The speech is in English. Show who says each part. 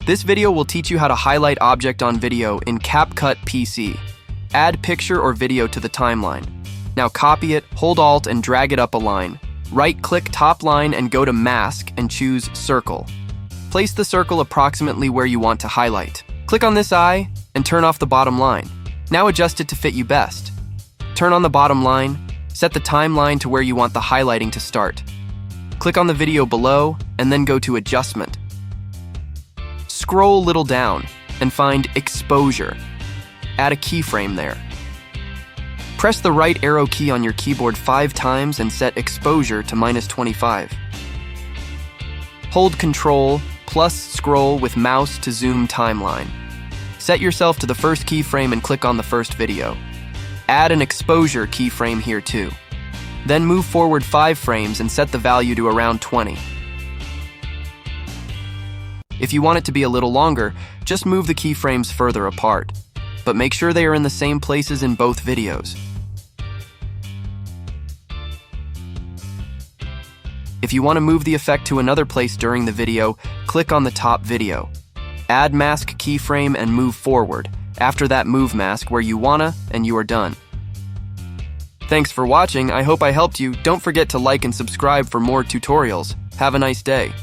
Speaker 1: This video will teach you how to highlight object on video in CapCut PC. Add picture or video to the timeline. Now copy it, hold Alt and drag it up a line. Right-click top line and go to Mask and choose Circle. Place the circle approximately where you want to highlight. Click on this eye and turn off the bottom line. Now adjust it to fit you best. Turn on the bottom line, set the timeline to where you want the highlighting to start. Click on the video below and then go to Adjustment. Scroll a little down and find Exposure. Add a keyframe there. Press the right arrow key on your keyboard 5 times and set exposure to -25. Hold Ctrl plus scroll with mouse to zoom timeline. Set yourself to the first keyframe and click on the first video. Add an exposure keyframe here too. Then move forward 5 frames and set the value to around 20. If you want it to be a little longer, just move the keyframes further apart, but make sure they are in the same places in both videos. If you want to move the effect to another place during the video, click on the top video. Add mask keyframe and move forward. After that, move mask where you wanna, and you are done. Thanks for watching. I hope I helped you. Don't forget to like and subscribe for more tutorials. Have a nice day.